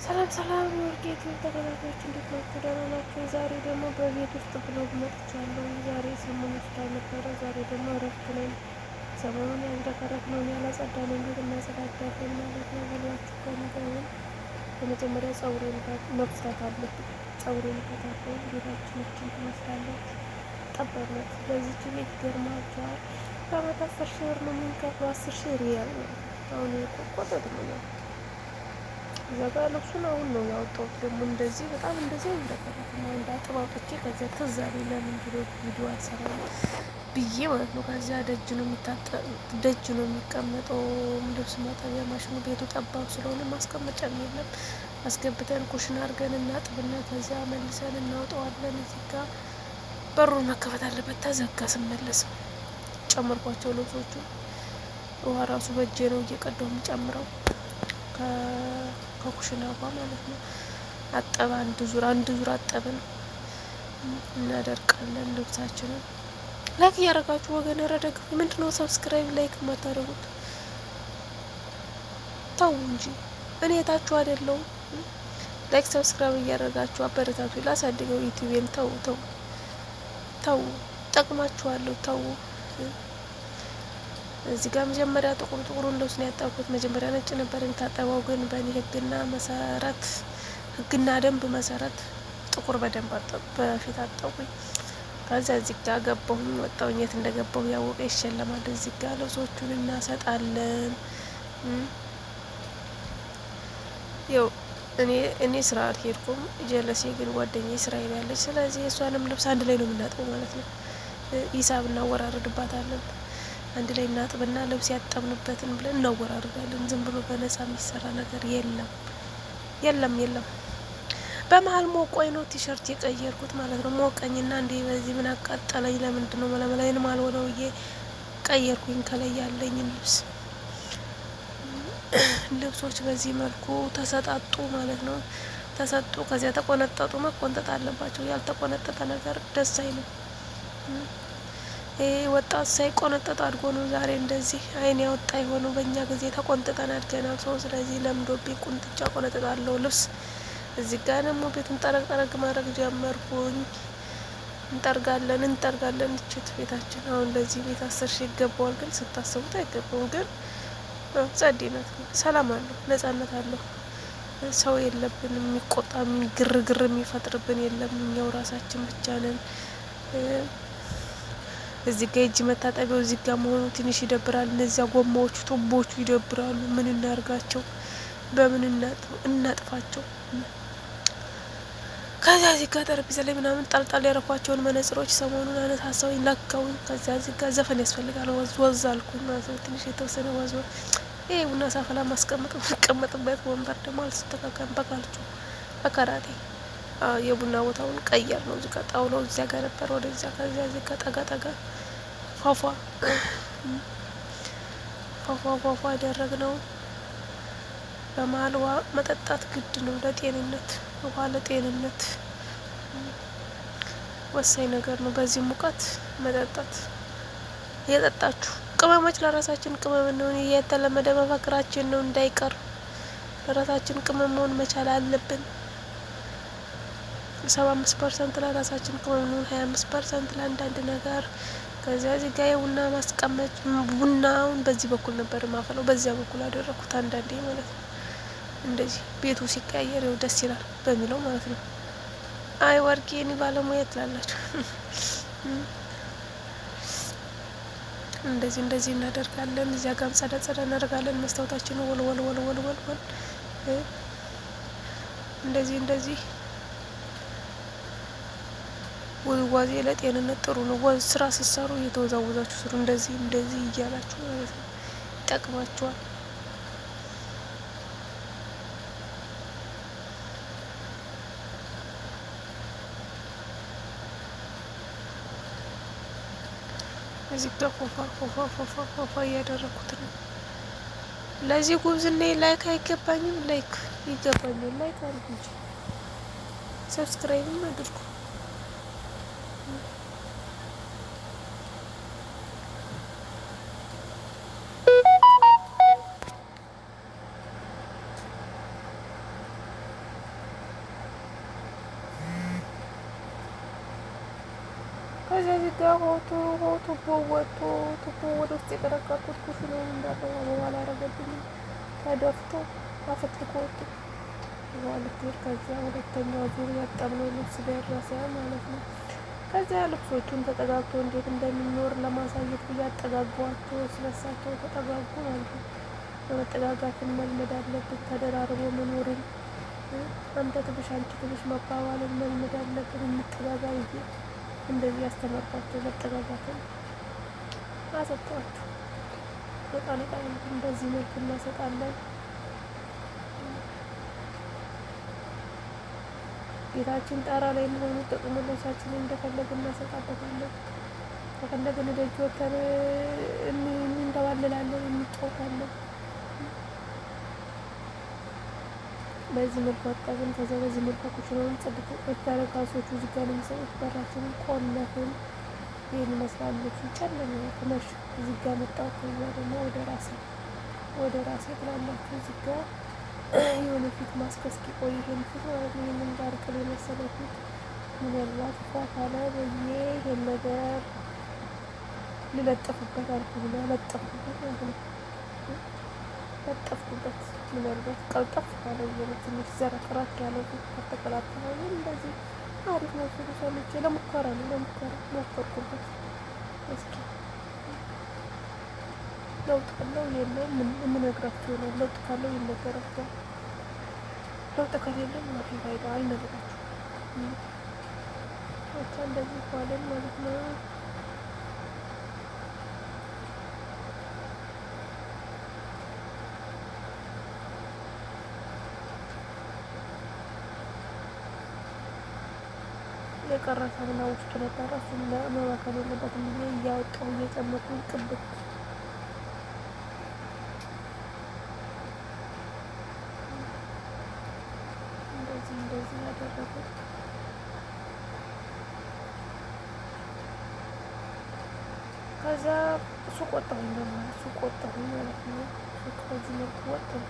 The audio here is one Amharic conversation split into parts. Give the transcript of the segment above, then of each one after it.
ሰላም ሰላም ወርጌት ተከታታዮች እንዴት ናችሁ? ደህና ናችሁ? ዛሬ ደግሞ በቤት ውስጥ ብሎግ መጥቻለሁ። ዛሬ ሰሞኑ ስራ ነበረ። ዛሬ ደግሞ እረፍት ነኝ። ሰሞኑን ያዝረከረክነውን ያላጸዳነውን ቤት እናጸዳዳለን ማለት ነው ብሏችሁ ከነገሩን በመጀመሪያ ጸጉሬን መፍታት አለብኝ። ጸጉሬን ፈታተው ቤታችን እችን ትመስላለች። ጠባብነት በዚች ቤት ገርማቸዋል። በአመት 10 ሺህ ብር ነው የምንከፍለው። 10 ሺህ ሪያል ነው። አሁን ቆጠጥ ነው ዘጋ ልብሱን አሁን ነው ያወጣሁት። ደግሞ እንደዚህ በጣም እንደዚህ እንደፈረኩ ነው እንዳጥብ አውጥቼ ከዚያ ትዝ አለኝ ለምን ቪዲዮ አልሰራም ብዬ ማለት ነው። ከዚያ ደጅ ነው የሚቀመጠው ልብስ ማጠቢያ ማሽኑ። ቤቱ ጠባብ ስለሆነ ማስቀመጫም የለም። አስገብተን ኩሽና አድርገን እናጥብና ከዚያ መልሰን እናውጠዋለን። እዚህ ጋር በሩን መከፈት አለበት። ተዘጋ። ስመለስ ጨመርኳቸው ልብሶቹ። ውሃ ራሱ በእጄ ነው እየቀዳሁ የምጨምረው ከኩሽና ጋር ማለት ነው። አጠባ አንድ ዙር አጠብን እናደርቃለን ልብሳችንን። ላይክ እያደረጋችሁ ወገን ረደግ ምንድነው ሰብስክራይብ ላይክ የማታደርጉት? ተው እንጂ እኔ የታችሁ አይደለሁም። ላይክ ሰብስክራይብ እያደረጋችሁ አበረታቱ። ላሳድገው ዩቲዩብን። ተው ጠቅማችኋለሁ። ተው እዚህ ጋር መጀመሪያ ጥቁሩ ልብስ ነው ያጠብኩት። መጀመሪያ ነጭ ነበር የሚታጠበው፣ ግን በእኔ ህግና ደንብ መሰረት ጥቁር በደንብ በፊት አጠብኩኝ። ከዛ እዚህ ጋር ገባሁኝ ወጣሁኝ። የት እንደገባሁ ያወቀ ይሸለማል። እዚህ ጋር ልብሶቹን እናሰጣለን። ያው እኔ ስራ አልሄድኩም። ጀለሴ ግን ጓደኛዬ ስራ ሄዳለች። ስለዚህ የእሷንም ልብስ አንድ ላይ ነው የምናጥበው ማለት ነው። ሂሳብ እናወራርድባታለን። አንድ ላይ እናጥብና ልብስ ያጠብንበትን ብለን እናወራርዳለን። ዝም ብሎ በነጻ የሚሰራ ነገር የለም። በመሀል ሞቆኝ ነው ቲሸርት የቀየርኩት ማለት ነው። ሞቀኝና እንዴ በዚህ ምን አቃጠለኝ፣ ለምንድን ነው መለመላይን ማልወደው ቀየርኩኝ። ከላይ ያለኝን ልብሶች በዚህ መልኩ ተሰጣጡ ማለት ነው። ተሰጡ፣ ከዚያ ተቆነጠጡ። መቆንጠጥ አለባቸው። ያልተቆነጠጠ ነገር ደስ አይልም። ወጣት ሳይቆነጠጥ አድጎ ነው ዛሬ እንደዚህ አይን ያወጣ የሆነው። በእኛ ጊዜ ተቆንጥጠን አድገናል። ሰው ስለዚህ ለምዶብኝ ቁንጥጫ ቆነጥጣለሁ ልብስ። እዚህ ጋር ደግሞ ቤቱን ጠረግ ማድረግ ጀመርኩኝ። እንጠርጋለን እችት ቤታችን። አሁን ለዚህ ቤት 10 ሺህ ይገባዋል፣ ግን ስታስቡት አይገባውም። ግን ጸዴ ናት። ሰላም አለው፣ ነጻነት አለው። ሰው የለብንም የሚቆጣ ግርግር የሚፈጥርብን የለም። እኛው ራሳችን ብቻ ነን። እዚህ ጋር እጅ መታጠቢያው እዚህ ጋር መሆኑ ትንሽ ይደብራል። እነዚያ ጎማዎቹ ቱቦቹ ይደብራሉ። ምን እናርጋቸው? በምን እናጥፋቸው? ከዚያ እዚህ ጋር ጠረጴዛ ላይ ምናምን ጣልጣል ያረኳቸውን መነጽሮች ሰሞኑን አነሳሳውኝ ለካውኝ። ከዚያ እዚህ ጋር ዘፈን ያስፈልጋል። ወዝ አልኩኝ ማለት ነው። ትንሽ የተወሰነ ወዝ ይሄ ቡና ሳፈላ ማስቀመጥበት ወንበር ደግሞ አልስተካከልም። በካራቴ የቡና ቦታውን ቀየር ነው። እዚህ ጋር ጣውላው እዚያ ጋር ነበር፣ ወደዚያ ከዚያ እዚህ ጋር ጠጋ ፏፏ ያደረግነው። በመሀል ውሃ መጠጣት ግድ ነው ለጤንነት። ውሃ ለጤንነት ወሳኝ ነገር ነው። በዚህ ሙቀት መጠጣት እየጠጣችሁ ቅመሞች ለራሳችን ቅመም ነው። የተለመደ መፈክራችን ነው እንዳይቀር። ለራሳችን ቅመም መሆን መቻል አለብን። 75% ለራሳችን ቅመም ነው፣ 25% ለአንዳንድ ነገር። ከዚያ እዚህ ጋር የቡና ማስቀመጥ። ቡናውን በዚህ በኩል ነበር ማፈለው፣ በዚያ በኩል አደረኩት አንዳንዴ ማለት ነው። እንደዚህ ቤቱ ሲቀያየር ይኸው ደስ ይላል በሚለው ማለት ነው። አይ ወርቄ እኔ ባለሙያ ትላላችሁ። እንደዚህ እናደርጋለን። እዚያ ጋር ጸዳ እናደርጋለን። መስታወታችን ወል እንደዚህ ውዝዋዜ ለጤንነት ጥሩ ነው። ስራ ስትሰሩ እየተወዛወዛችሁ ስሩ። እንደዚህ እያላችሁ ማለት ነው። ይጠቅማችኋል። እዚህ ጋር ፎፋ እያደረኩት ነው። ለዚህ ጉብዝና ላይክ አይገባኝም? ላይክ ይገባኛል። ላይክ አድርጉ እንጂ ሰብስክራይብም አድርጉ። ከዚህ ጋር ቱቦ ወጥቶ ቱቦ ወደ ውስጥ የቀረቀርኩት ኩሽናውን እንዳለ በኋላ አረገብኝ ተደፍቶ አፈትልኮ ወጡ። ልትሄድ ከዚያ ሁለተኛው ዙር ያጠብነው ልብስ ደረሰ ማለት ነው። ከዚያ ልብሶቹን ተጠጋግቶ እንዴት እንደሚኖር ለማሳየት ብዬ አጠጋጓቸው፣ ስለሳቸው ተጠጋጉ ማለት ነው። በመጠጋጋትን መልመድ አለብን። ተደራርቦ መኖርን፣ አንተ ትብሽ አንቺ ትብሽ መባባልን መልመድ አለብን። እንጠጋጋ ብዬ እንደዚህ ያስተማርኳቸው መጠጋጋትን አሰጥቷቸው በጣም እንደዚህ መልክ እናሰጣለን። ቤታችን ጣራ ላይ የሚሆኑ ጥቅሙ ልብሳችንን እንደፈለግን እናሰጣበታለን። ከፈለግን ደጅ ወተን እንንከባለላለን፣ እንጫወታለን። በዚህ መልኩ አጠብን። ከዛ በዚህ መልኩ ኩሽናውን ጽድት ካልሶቹ እዚህ ጋር ነው የሚሰሩት። በራችንን ቆለፍን። ይህን ይመስላል። ልብሱ ጨለመ መሽ እዚህ ጋር መጣሁ። ከዛ ደግሞ ወደ ራሴ ትላላችሁ። እዚህ ጋር የሆነ ፊት ማስከስኪ ቆይ ይሄን ፊት ማለት ነው። ይህንን ጋር ቅል የመሰለ ፊት ምናልባት ፏ ካለ ብዬ ይሄን ነገር ልለጠፍበት አልኩ ብላ ለጠፍኩበት ማለት ነው። ለጠፍኩበት ምናልባት ቀልጠፍ ካለ ብዬ ትንሽ ዘረክራክ ያለው ፊት ከተቀላጠፈ እንደዚህ አሪፍ ነው ሲሉ ሰምቼ ለሙከራ ሞከርኩበት። እስኪ ለውጥ ካለው የለውም የምነግራችሁ ነው። ለውጥ ካለው ይነገራችኋል። ለውጥ ከሌለም ማፊ ፋይዳ አልነግራችሁም። ብቻ እንደዚህ ባለን ማለት ነው። የቀረ ሳሙና ውስጡ ነበረ። እሱን መባከል የለበትም ብዬ እያወጣሁ እየጨመኩኝ ቅብት እንደዚህ ያደረጉት። ከዛ ሱቅ ወጣሁኝ ማለት ነው። ሱቅ በዚህ መልኩ ወጣሁ።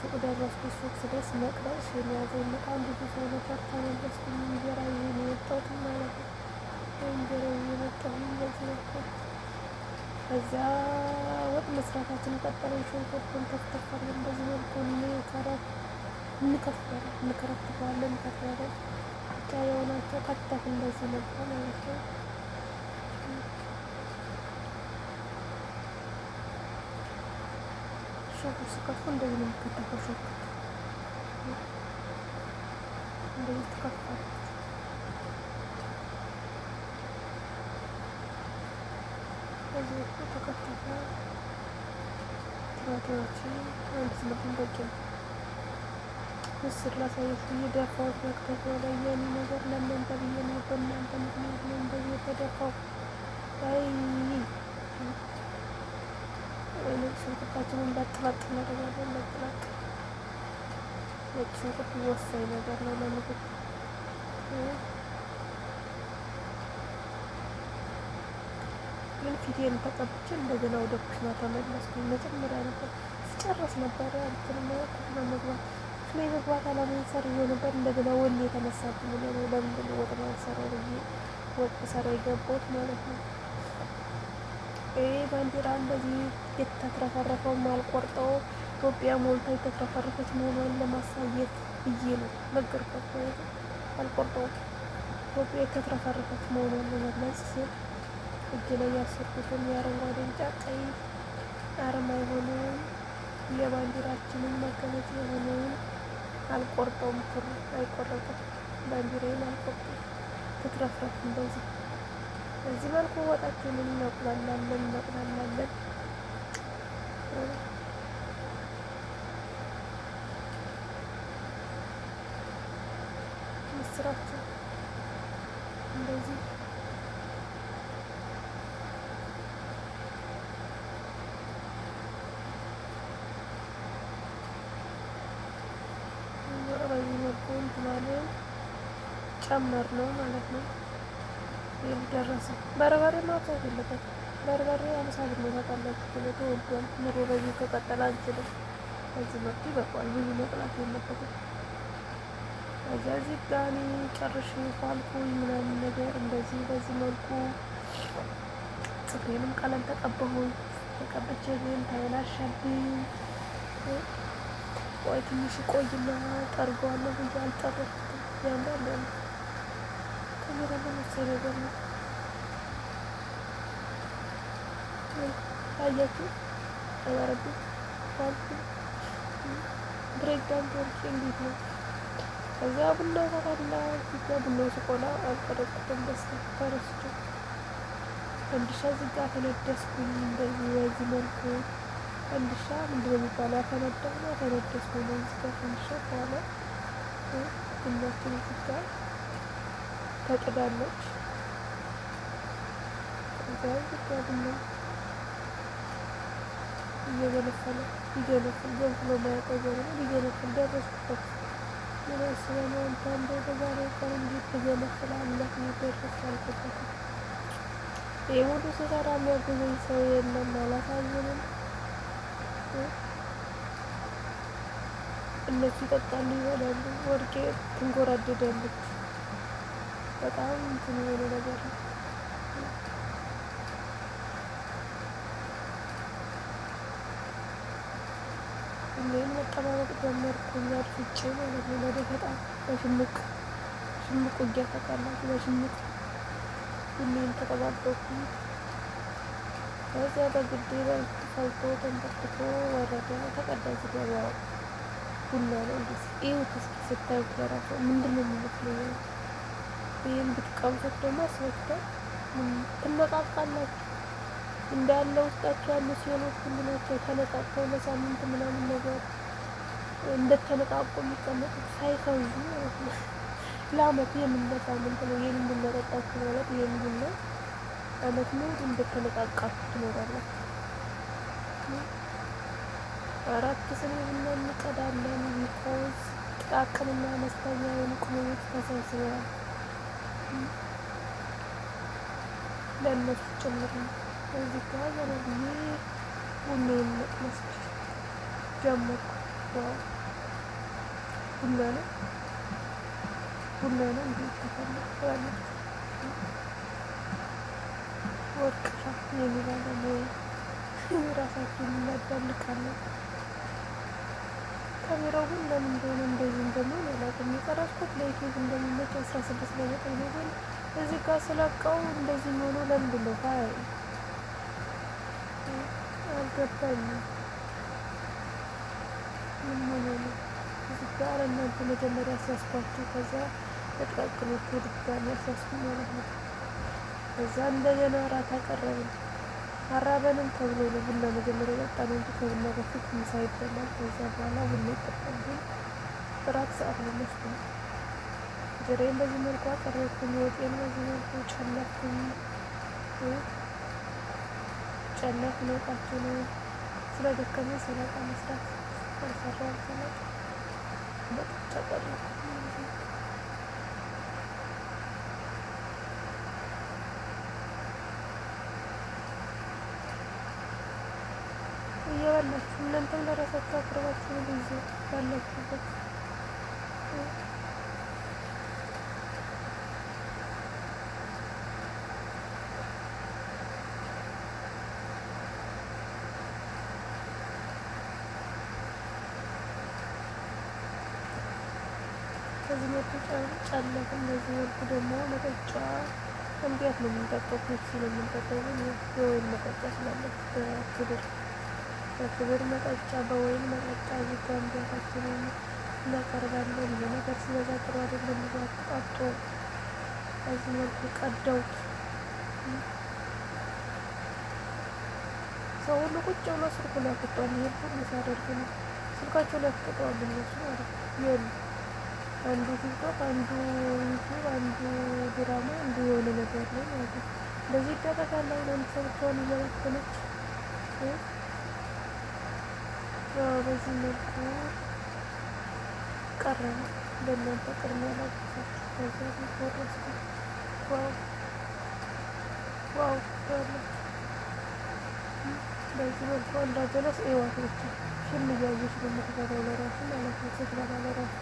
ሱቅ ደረስኩ። ሱቅ ስደርስ መቅረሽ የሚያዘኝ በጣም ብዙ ሰው ነበር። ተመለስኩኝ። እንጀራ ይሄን የወጣሁት ማለት ነው። እንጀራ እየመጣሁኝ በዚህ መልኩ ከዛ ወጥ መስራታችን ቀጠለን። ሽንኩርቱን ተፍተፋለን። በዚህ መልኩ እንከረፍተዋለን። ብቻ የሆናቸው ከተፍን በዚህ መልኩ ማለት ነው። ሽንኩርት ስከትፉ እንደዚህ ነው የሚከተፈው። ሽንኩርት እንደዚህ ትከትፋለች። በዚህ ወቅቱ ተከተፈ። ቲማቲሞችን አንድ ስምንት በቂ ነው። ምስር ላሳየች ብዬ ደፋሁት። መክተፊያው ላይ የኔ ነገር ለእናንተ ብዬ ነው። በእናንተ ምክንያት ነው እንደዚህ የተደፋው። ነጭ ሽንኩርታችንን እንዳጥላጥ እናደርጋለን። እንዳጥላጥ ነጭ ሽንኩርት ወሳኝ ነገር ነው ለምግብ። ግን ፊቴን ተቀብቼ እንደገና ወደ ኩሽና ተመለስኩኝ። መጀመሪያ ነበር ስጨርስ ነበረ ኩሽና መግባት ኩሽና የመግባት አላማዬን ሰርዤው ነበር። እንደገና ወኔ የተነሳብኝ ነው። ለምንድን ነው ወጥ ማልሰራው ብዬ ወጥ ሰራ የገባሁት ማለት ነው። ባንዲራ እንደዚህ የተትረፈረፈው ማልቆርጠው ኢትዮጵያ ሞልታ የተትረፈረፈች መሆኗን ለማሳየት ብዬ ነው ነገርኳቸው። አልቆርጠውም። ኢትዮጵያ የተትረፈረፈች መሆኗን ለመግለጽ ስል እጅ ላይ ያሰርኩትን የአረንጓዴ ቢጫ ቀይ አርማ የሆነውን የባንዲራችንን መገለጫ የሆነውን አልቆርጠውም። ክሩ አይቆረጥም። ባንዲራዬን አልቆርጠውም። ትትረፍረፍ እንደዚህ በዚህ መልኩ ወጣችንን እናቁላላለን። ምስራችን እንደዚህ በዚህ መልኩ እንትናለን ጨመር ነው ማለት ነው። ደረሰ። በርበሬ ማብዛት የለበትም። በርበሬ 50 ብር ነው ታውቃላችሁ። ተወዷል። ኑሮ በዚህ ከቀጠለ አንችልም። በዚህ መልኩ ይበቃዋል። ብዙ መቅላት የለበትም። ከዛ እዚህ ጋር እኔ ጨርሼ ኳልኩኝ ምናምን ነገር እንደዚህ በዚህ መልኩ ጥፍሬንም ቀለም ተቀባሁኝ። ተቀብቼ ግን ተበላሸብኝ። ቆይ ትንሽ ቆይና ጠርገዋለሁ ብዬ አልጠረኩትም። ያንዳንድ ካሜራ ለመሰለ ነገር ነው። አያችሁ ተባረብኝ ኳልኩ ብሬክዳንስ ወርቄ እንዴት ነው። ከዛ ቡናው ተፈላ። እዚጋ ቡናው ስቆላ አልቀረጽኩትም። ተረስቼ ፈንዲሻ እዚጋ ፈነደስኩኝ። እንደዚህ በዚህ መልኩ ፈንዲሻ ምንድነው የሚባለው? አፈነደስኩኝ ነው እዚጋ ፈንዲሻ። በኋላ ቡናችን እዚጋ ተጥዳለች። ከዛ እዚጋ ቡና እየገነፈለ ይገነፍል ገንፍሎ ማያውቀው ዘመን ሊገነፍል ደረስኩበት። ምን አስበህ ነው አንተ እንደው በዛሬ ቀን እንዴት ትገነፍላለህ? ደረስ አልኩበትም። ይህ ሁሉ ስሰራ የሚያግዘኝ ሰው የለም። አላሳዝንም። እነሱ ይጠጣሉ፣ ይበላሉ፣ ወርቄ ትንጎራደዳለች። በጣም እንትን የሆነ ነገር ነው። ሁሌም መጠባበቅ ጀመርኩኝ። አድፍጬ ማለት ነው። ለደፈጣ በሽምቅ ውጊያ ታውቃላችሁ? በሽምቅ ሁሌም ተጠባበቅኩኝ። ከዚያ በግዴ ፈልቶ ተንበርክኮ ወረደ። ተቀዳ። ሲገባ ቡና ነው። እንዴት ይሁት እስኪ ስታዩት ለራሱ ምንድን ነው የሚመስለው? ይህን ብትቀምሱት ደግሞ አስበክታል ትነቃቃላችሁ። እንዳለ ውስጣቸው ያሉ ሴሎች ሁሉ ናቸው ተነቃቅተው ለሳምንት ምናምን ነገር እንደተነቃቁ የሚቀመጡት ሳይፈዙ ማለት ነው። ለአመት የምንለሳምንት ነው ይህን የምንጠጣችሁ ማለት ይህን ቡና አመት ሙሉ እንደተነቃቃችሁ ትኖራላችሁ። 4 ስኒ ቡና እንቀዳለን። ቢኮዝ ጥቃቅንና አነስተኛ የሆኑ ቅመሞች ተሰብስበዋል። ለእነሱ ጭምር ነው። እዚህ ጋር ዘረብዬ ቡናዬን መቅመስ ጀመርኩ። ቡና ነው እንዴት ተፈለገ ወርቅ ሻፍ የሚባለው ራሳችን እናዳልቃለን። ካሜራው ግን ለምን እንደሆነ እንደዚህ እንደሚሆን አላውቅም። የቀረጽኩት ለዩቲዩብ እንደሚመች 16 በመጠን ነው። ግን እዚህ ጋር ስለቀው እንደዚህ የሚሆነው ለምንድን ነው? አልገባኝም። ምን ሆነ ነው? እዚህ ጋር እናንተ መጀመሪያ ሲያስኳችሁ ከዛ ተጥቃቅሎቹ ድጋሚ ያሳስኩ ማለት ነው። ከዛ እንደገና እራት አቀረብን። አራበንም ተብሎ ነው ቡና መጀመሪያ የጠጣነው እንጂ ከቡና በፊት ምሳ ይበላል። ከዛ በኋላ ቡና ይጠጣል። ግን እራት ሰዓት ነው መስሎኝ እንጀራዬን በዚህ መልኩ አቀረብኩኝ። ወጤን በዚህ መልኩ ጨለፍኩኝ። ወጣችሁ ነው ስለደከመኝ ሰላጣ መስራት አልሰራሁም። ሰላጣ በጥቻ ቀረብኩ። እየበላችሁ እናንተም ለራሳችሁ አቅርባችሁ ነው ብዙ ባላችሁበት። ከዚህ መልኩ ጨለፍ። እንደዚህ መልኩ ደግሞ መጠጫ እንዴት ነው የምንጠጣው? ፔፕሲ ነው የምንጠጣው። ግን የወይን መጠጫ ስላለች በክብር መጠጫ በወይን መጠጫ እዚህ ጋር እንዲያታችንን እናቀርባለን። ይሄ ነገር ሲበዛ ጥሩ አይደለም። ጠጡ። በዚህ መልኩ ቀደውት ሰው ሁሉ ቁጭ ብሎ ስልኩን ያፍጧል። ይሄን ሁሉ ሲያደርግ ነው ስልካቸውን ያፍጥጠዋል እነሱ ማለት ነው። አንዱ ቲክቶክ፣ አንዱ ዩቲዩብ፣ አንዱ ድራማ፣ አንዱ የሆነ ነገር ነው ማለት ነው። እንደዚህ ይደረጋል። አሁን አንድ ሰው ብቻውን እየበተነች በዚህ መልኩ ቀረበ። ለእናንተ ቅድሚያ ላግዛችሁ። ከዚያ ወረስኩ። ዋው በዚህ መልኩ እንዳጀለስ ኤዋት ብቻ ሽም እያየች ነው የምትበላው ለራሱ ማለት ነው። ስትበላ ለራሱ